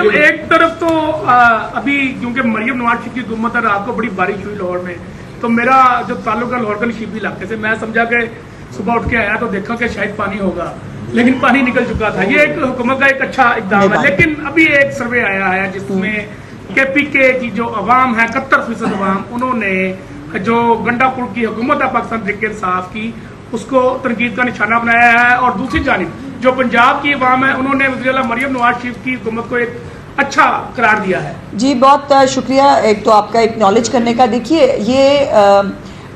Madam एक तरफ तो अभी क्योंकि मरियम नवाज शरीफ की हुकूमत है, रात को बड़ी बारिश हुई लाहौर में, तो मेरा जो ताल्लुक है लाहौर के शिबी इलाके से, मैं समझा कि सुबह उठ के आया तो देखा कि शायद पानी होगा, लेकिन पानी निकल चुका था। ये एक हुकूमत का एक अच्छा इक़दाम है। लेकिन अभी एक सर्वे आया है जिसमें KPK की जो अवाम है 71% अवाम, उन्होंने जो गंडापुर की हुकूमत है पाकिस्तान तहरीक इंसाफ की, उसको तनकीद का निशाना बनाया है। और दूसरी जानिब जो पंजाब की अवाम है, उन्होंने वज़ीर-ए-आला मरियम नवाज शरीफ की हुकूमत को एक अच्छा करार दिया है। जी बहुत शुक्रिया एक तो आपका एक्नॉलेज करने का। देखिए ये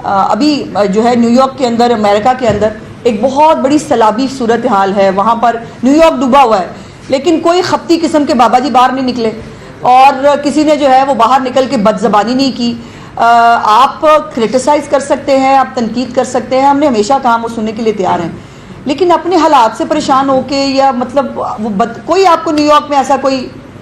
अभी जो है न्यूयॉर्क के अंदर, अमेरिका के अंदर एक बहुत बड़ी सैलाबी सूरत हाल है। वहाँ पर न्यूयॉर्क डूबा हुआ है, लेकिन कोई खपती किस्म के बाबा जी बाहर नहीं निकले और किसी ने जो है वो बाहर निकल के बदज़बानी नहीं की। आप क्रिटिसाइज़ कर सकते हैं, आप तनकीद कर सकते हैं, हमने हमेशा कहा वो सुनने के लिए तैयार हैं, लेकिन अपने हालात से परेशान होके या मतलब वो कोई आपको न्यूयॉर्क में ऐसा कोई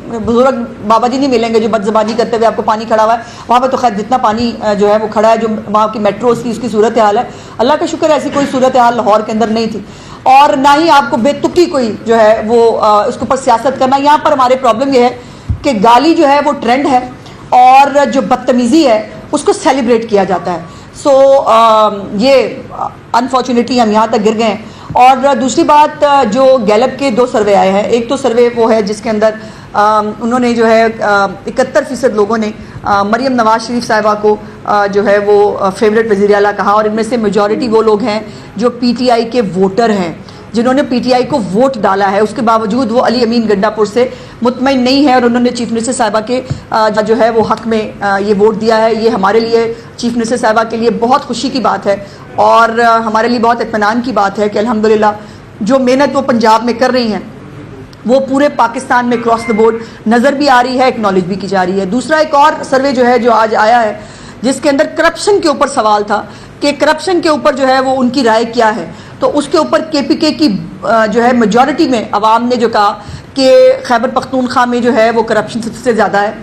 बुजुर्ग बाबा जी नहीं मिलेंगे जो बदज़बानी करते हुए आपको पानी खड़ा हुआ है। वहाँ पे तो खैर जितना पानी जो है वो खड़ा है, जो वहाँ की मेट्रोस की उसकी सूरत हाल है, अल्लाह का शुक्र है ऐसी कोई सूरत हाल लाहौर के अंदर नहीं थी। और ना ही आपको बेतुकी कोई जो है वो उसके ऊपर सियासत करना। यहाँ पर हमारे प्रॉब्लम ये है कि गाली जो है वो ट्रेंड है और जो बदतमीज़ी है उसको सेलिब्रेट किया जाता है। ये अनफॉर्चुनेटली हम यहाँ तक गिर गए हैं। और दूसरी बात, जो गैलप के 2 सर्वे आए हैं, एक तो सर्वे वो है जिसके अंदर उन्होंने जो है 71% लोगों ने मरियम नवाज शरीफ साहिबा को जो है वो फेवरेट वज़ीर आला कहा, और इनमें से मेजॉरिटी वो लोग हैं जो PTI के वोटर हैं, जिन्होंने PTI को वोट डाला है। उसके बावजूद वो अली अमीन गंडापुर से मुतमईन नहीं है और उन्होंने चीफ मिनिस्टर साहिबा के जो है वो हक़ में ये वोट दिया है। ये हमारे लिए, चीफ मिनिस्टर साहिबा के लिए बहुत खुशी की बात है और हमारे लिए बहुत इत्मीनान की बात है कि अल्हम्दुलिल्लाह जो मेहनत वो पंजाब में कर रही हैं वो पूरे पाकिस्तान में क्रॉस द बोर्ड नज़र भी आ रही है, एक्नॉलेज भी की जा रही है। दूसरा एक और सर्वे जो है जो आज आया है जिसके अंदर करप्शन के ऊपर सवाल था कि करप्शन के ऊपर जो है वो उनकी राय क्या है, तो उसके ऊपर KPK की जो है मेजॉरिटी में अवाम ने जो कहा कि खैबर पख्तूनख्वा में जो है वो करप्शन सबसे ज़्यादा है।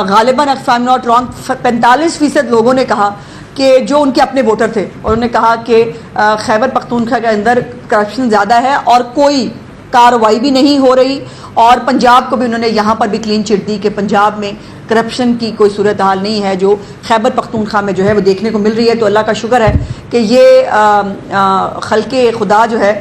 गालिबन if I am not wrong 45% लोगों ने कहा कि जो उनके अपने वोटर थे, और उन्होंने कहा कि खैबर पख्तूनख्वा के अंदर करप्शन ज़्यादा है और कोई कार्रवाई भी नहीं हो रही। और पंजाब को भी उन्होंने यहाँ पर भी क्लीन चिट दी कि पंजाब में करप्शन की कोई सूरत हाल नहीं है जो खैबर पख्तूनख्वा में जो है वो देखने को मिल रही है। तो अल्लाह का शुक्र है कि ये खल्के खुदा जो है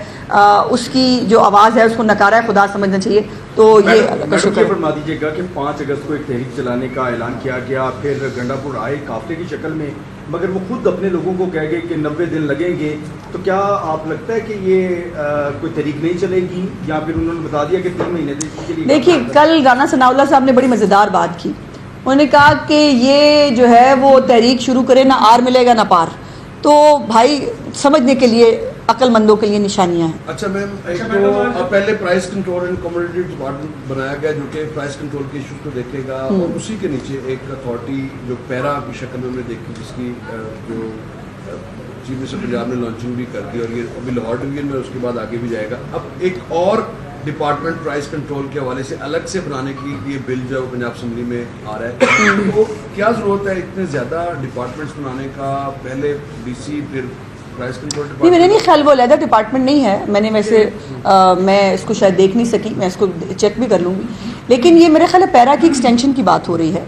उसकी जो आवाज़ है उसको नकारा है खुदा समझना चाहिए। तो ये अल्लाह का शुक्र है। फरमा दीजिएगा कि 5 अगस्त को एक तहरीक चलाने का ऐलान किया गया, फिर गंडापुर आए काफले की शक्ल में, मगर वो खुद अपने लोगों को कह गए कि 90 दिन लगेंगे। तो क्या आप लगता है कि ये कोई तहरीक नहीं चलेगी, या फिर उन्होंने बता दिया कि 3 महीने के लिए? देखिए कल राना सनाउल्लाह साहब ने बड़ी मज़ेदार बात की। उन्होंने कहा कि ये जो है वो तहरीक शुरू करे ना आर मिलेगा ना पार। तो भाई समझने के लिए अक्लमंदों के लिए निशानियां हैं। अच्छा मैम, एक तो पहले price control and commodity department बनाया गया जो कि प्राइस कंट्रोल के इशूज को देखेगा, और उसी के नीचे एक अथॉरिटी जो पैरा की शक्ल में हमने देखी, जिसकी जो चीफ मिनिस्टर पंजाब ने लॉन्चिंग भी कर दी और ये अभी लाहौर डिवीजन में उसके बाद आगे भी जाएगा। अब एक और डिपार्टमेंट प्राइस कंट्रोल के हवाले से अलग से बनाने के लिए बिल जो है वो पंजाब असेंबली में आ रहा है। तो क्या ज़रूरत है इतने ज़्यादा डिपार्टमेंट्स बनाने का? पहले DC फिर प्राइस कंट्रोल डिपार्टमेंट? नहीं, मेरे नहीं ख्याल वो अलग डिपार्टमेंट नहीं है। मैंने वैसे मैं इसको शायद देख नहीं सकी, मैं इसको चेक भी कर लूँगी, लेकिन ये मेरे ख्याल है पैरा की एक्सटेंशन की बात हो रही है,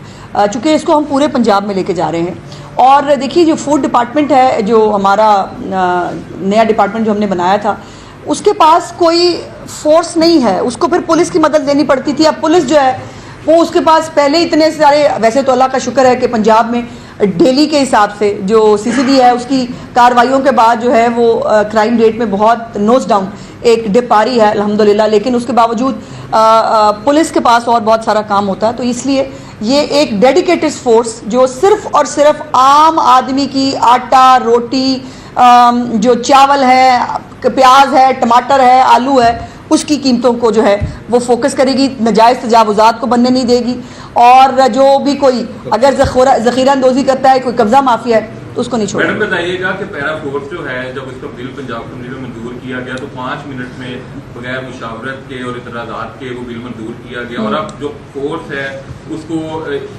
चूँकि इसको हम पूरे पंजाब में लेके जा रहे हैं। और देखिए जो फूड डिपार्टमेंट है, जो हमारा नया डिपार्टमेंट जो हमने बनाया था, उसके पास कोई फोर्स नहीं है, उसको फिर पुलिस की मदद लेनी पड़ती थी। अब पुलिस जो है वो उसके पास पहले इतने सारे, वैसे तो अल्लाह का शुक्र है कि पंजाब में डेली के हिसाब से जो CCD है उसकी कार्रवाइयों के बाद जो है वो क्राइम रेट में बहुत नोज डाउन एक डिप आ रही है अल्हम्दुलिल्लाह, लेकिन उसके बावजूद पुलिस के पास और बहुत सारा काम होता है। तो इसलिए ये एक डेडिकेटेड फोर्स जो सिर्फ और सिर्फ आम आदमी की आटा रोटी, जो चावल है, प्याज है, टमाटर है, आलू है, उसकी कीमतों को जो है वो फोकस करेगी, नाजायज़ तजावुज़ात को बनने नहीं देगी। और जो भी कोई अगर ज़ख़ीरा अंदोज़ी करता है, कोई कब्ज़ा माफिया है, तो उसको नहीं मैडम छोड़ेंगे। बताइएगा कि पैरा फोर्स जो है, जब इसका बिल पंजाब असेंबली में मंजूर किया गया तो 5 मिनट में बगैर मुशावरत के और इतराजात के वो बिल मंजूर किया गया, और अब जो फोर्स है उसको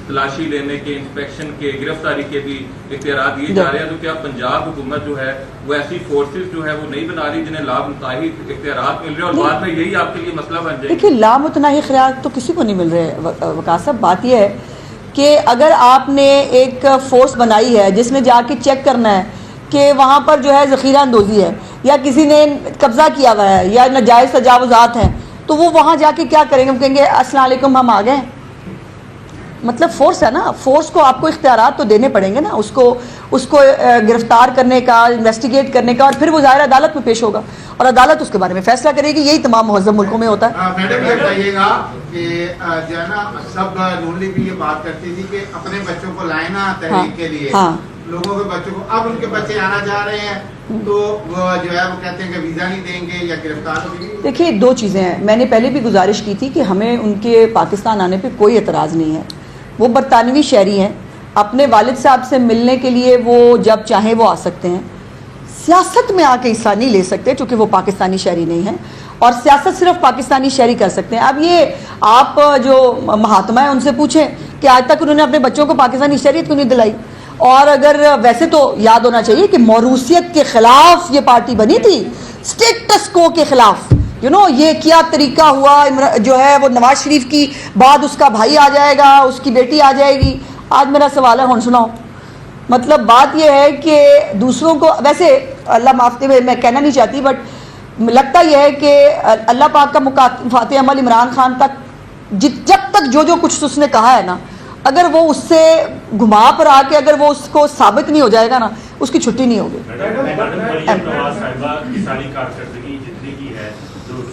तलाशी लेने के, इंस्पेक्शन के, गिरफ्तारी के भी इख्तियार दिए जा रहे हैं। तो क्या पंजाब हुकूमत जो है वो ऐसी फोर्सेज जो है वो नहीं बना रही जिन्हें लामुताहिद इख्तियारात मिल रहे हैं, और बाद में यही आपके लिए मसला बन जाएगा? देखिए, लामुतनाही इख्तियार तो किसी को नहीं मिल रहे वकास साहब। बात यह है कि अगर आपने एक फोर्स बनाई है जिसने जाके चेक करना है कि वहाँ पर जो है ज़ख़ीरा अंदोज़ी है या किसी ने कब्ज़ा किया हुआ है या नाजायज़ तजावुज़ात हैं, तो वो वहाँ जाके क्या करेंगे? वो कहेंगे अस्सलाम वालेकुम हम आ गए। मतलब फोर्स है ना, फोर्स को आपको इख्तियारात तो देने पड़ेंगे ना, उसको गिरफ्तार करने का, इन्वेस्टिगेट करने का, और फिर वो ज़ाहिर अदालत में पेश होगा और अदालत उसके बारे में फैसला करेगी। यही तमाम महज़्ज़ब मुल्कों में होता है। मैडम ये बताइएगा कि जो है ना, सब नून लीग भी ये बात करती थी कि अपने बच्चों को लाए ना तहरीक के लिए, लोगों के बच्चों को, अब उनके बच्चे आना चाह रहे हैं तो वो जो है वो कहते हैं कि वीज़ा नहीं देंगे या गिरफ्तार होंगे। देखिए, दो चीज़ें हैं। मैंने पहले भी गुजारिश की थी कि हमें उनके पाकिस्तान आने पे कोई एतराज़ नहीं है। वो बरतानवी शहरी हैं, अपने वालिद साहब से मिलने के लिए वो जब चाहें वो आ सकते हैं। सियासत में आके हिस्सा नहीं ले सकते क्योंकि वो पाकिस्तानी शहरी नहीं हैं, और सियासत सिर्फ पाकिस्तानी शहरी कर सकते हैं। अब ये आप जो महात्मा हैं उनसे पूछें कि आज तक उन्होंने अपने बच्चों को पाकिस्तानी शहरियत क्यों नहीं दिलाई। और अगर वैसे तो याद होना चाहिए कि मौरूसियत के खिलाफ ये पार्टी बनी थी, स्टेटस को के खिलाफ। ये क्या तरीका हुआ, जो है वो नवाज शरीफ की बाद उसका भाई आ जाएगा, उसकी बेटी आ जाएगी। आज मेरा सवाल है, सुनाओ। मतलब बात यह है कि दूसरों को, वैसे अल्लाह माफ़ करे मैं कहना नहीं चाहती, बट लगता यह है कि अल्लाह पाक का मुकाफात अमल इमरान खान तक जब तक जो कुछ उसने कहा है ना, अगर वो उससे घुमा पर आके अगर वो उसको साबित नहीं हो जाएगा ना, उसकी छुट्टी नहीं होगी।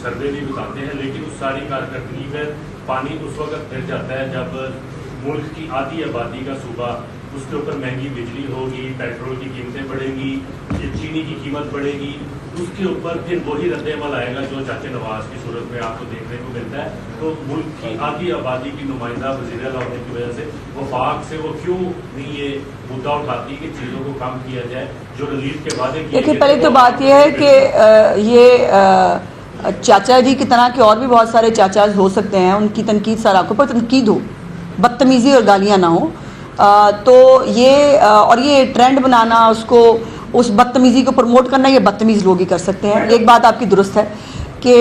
सर्वे भी बताते हैं, लेकिन उस सारी कारकर्दगी में पानी उस वक्त फिर जाता है जब मुल्क की आधी आबादी का सूबा, उसके ऊपर महंगी बिजली होगी, पेट्रोल की कीमतें बढ़ेंगी, चीनी की कीमत बढ़ेगी, उसके ऊपर फिर वही रद्द-ए-अमल आएगा जो चाचे नवाज की सूरत में आपको देखने को मिलता है। तो मुल्क की आधी आबादी की नुमाइंदा वज़ीर आला होने की वजह से वफाक से वो क्यों नहीं ये मुद्दा उठाती कि चीज़ों को कम किया जाए जो रिलीफ के वादे किए। देखिए, पहले तो बात यह है कि ये चाचा जी की तरह के और भी बहुत सारे चाचा हो सकते हैं, उनकी तनकीद सर आंखों पर तनकीद हो, बदतमीज़ी और गालियाँ ना हो। तो ये ट्रेंड बनाना, उसको उस बदतमीज़ी को प्रमोट करना, ये बदतमीज़ लोग ही कर सकते हैं। एक बात आपकी दुरुस्त है कि